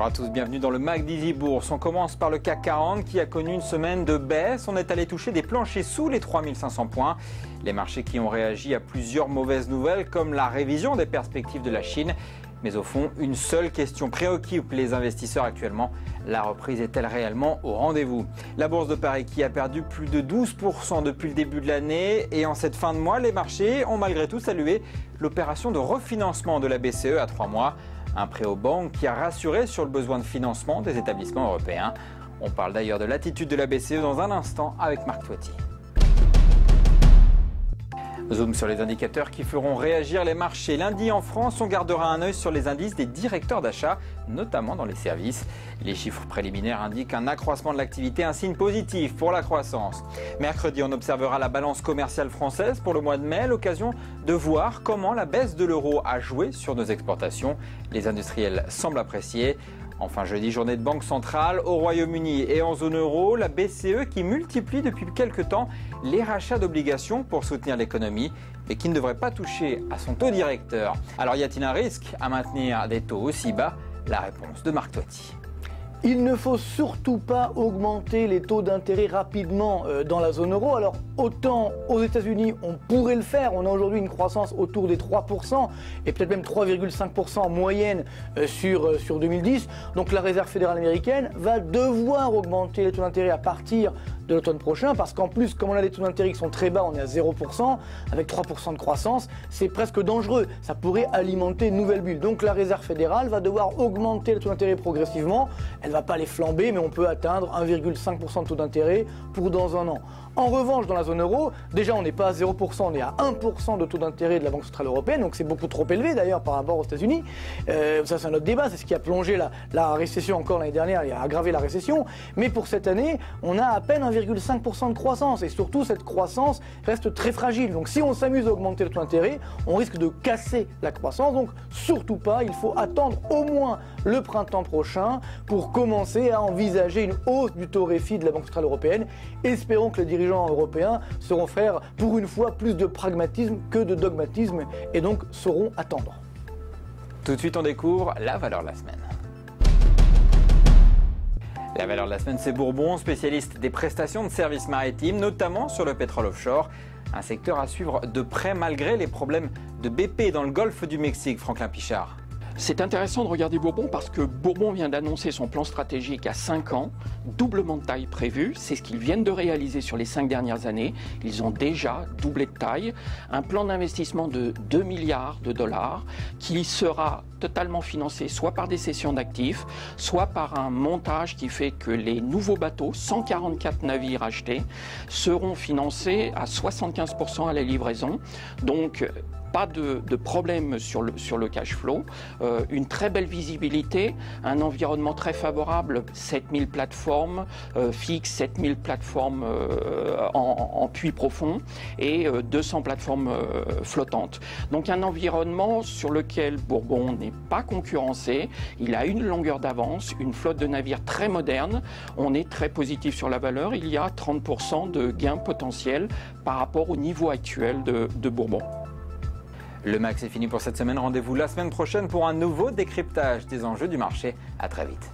Bonjour à tous, bienvenue dans le Mag d'Easy Bourse. On commence par le CAC 40 qui a connu une semaine de baisse. On est allé toucher des planchers sous les 3500 points. Les marchés qui ont réagi à plusieurs mauvaises nouvelles comme la révision des perspectives de la Chine. Mais au fond, une seule question préoccupe les investisseurs actuellement. La reprise est-elle réellement au rendez-vous? La bourse de Paris qui a perdu plus de 12% depuis le début de l'année. Et en cette fin de mois, les marchés ont malgré tout salué l'opération de refinancement de la BCE à 3 mois. Un prêt aux banques qui a rassuré sur le besoin de financement des établissements européens. On parle d'ailleurs de l'attitude de la BCE dans un instant avec Marc Toiti. Zoom sur les indicateurs qui feront réagir les marchés. Lundi en France, on gardera un œil sur les indices des directeurs d'achat, notamment dans les services. Les chiffres préliminaires indiquent un accroissement de l'activité, un signe positif pour la croissance. Mercredi, on observera la balance commerciale française pour le mois de mai, l'occasion de voir comment la baisse de l'euro a joué sur nos exportations. Les industriels semblent apprécier. Enfin, jeudi, journée de banque centrale au Royaume-Uni et en zone euro, la BCE qui multiplie depuis quelques temps les rachats d'obligations pour soutenir l'économie et qui ne devrait pas toucher à son taux directeur. Alors, y a-t-il un risque à maintenir des taux aussi bas? La réponse de Marc Toiti. Il ne faut surtout pas augmenter les taux d'intérêt rapidement dans la zone euro. Alors autant aux États-Unis on pourrait le faire, on a aujourd'hui une croissance autour des 3% et peut-être même 3,5% en moyenne sur 2010. Donc la Réserve fédérale américaine va devoir augmenter les taux d'intérêt à partir de l'automne prochain parce qu'en plus comme on a des taux d'intérêt qui sont très bas, on est à 0%, avec 3% de croissance, c'est presque dangereux. Ça pourrait alimenter une nouvelle bulle. Donc la Réserve fédérale va devoir augmenter les taux d'intérêt progressivement. Elle ne va pas les flamber, mais on peut atteindre 1,5% de taux d'intérêt pour dans un an. En revanche, dans la zone euro, déjà on n'est pas à 0%, on est à 1% de taux d'intérêt de la Banque centrale européenne, donc c'est beaucoup trop élevé d'ailleurs par rapport aux États-Unis. Ça c'est un autre débat, c'est ce qui a plongé la récession encore l'année dernière et a aggravé la récession. Mais pour cette année, on a à peine 1,5% de croissance et surtout cette croissance reste très fragile. Donc si on s'amuse à augmenter le taux d'intérêt, on risque de casser la croissance. Donc surtout pas, il faut attendre au moins le printemps prochain pour commencer à envisager une hausse du taux réfi de la Banque centrale européenne. Espérons que les dirigeants européens sauront faire pour une fois plus de pragmatisme que de dogmatisme et donc sauront attendre. Tout de suite, on découvre la valeur de la semaine. La valeur de la semaine, c'est Bourbon, spécialiste des prestations de services maritimes, notamment sur le pétrole offshore. Un secteur à suivre de près malgré les problèmes de BP dans le golfe du Mexique, Franklin Pichard. C'est intéressant de regarder Bourbon parce que Bourbon vient d'annoncer son plan stratégique à 5 ans, doublement de taille prévu, c'est ce qu'ils viennent de réaliser sur les 5 dernières années. Ils ont déjà doublé de taille, un plan d'investissement de 2 milliards de dollars qui sera totalement financé soit par des cessions d'actifs, soit par un montage qui fait que les nouveaux bateaux, 144 navires achetés, seront financés à 75% à la livraison. Donc, pas de problème sur le cash flow, une très belle visibilité, un environnement très favorable, 7000 plateformes fixes, 7000 plateformes en puits profond et 200 plateformes flottantes. Donc un environnement sur lequel Bourbon n'est pas concurrencé, il a une longueur d'avance, une flotte de navires très moderne, on est très positif sur la valeur, il y a 30% de gains potentiels par rapport au niveau actuel de Bourbon. Le Max est fini pour cette semaine. Rendez-vous la semaine prochaine pour un nouveau décryptage des enjeux du marché. À très vite.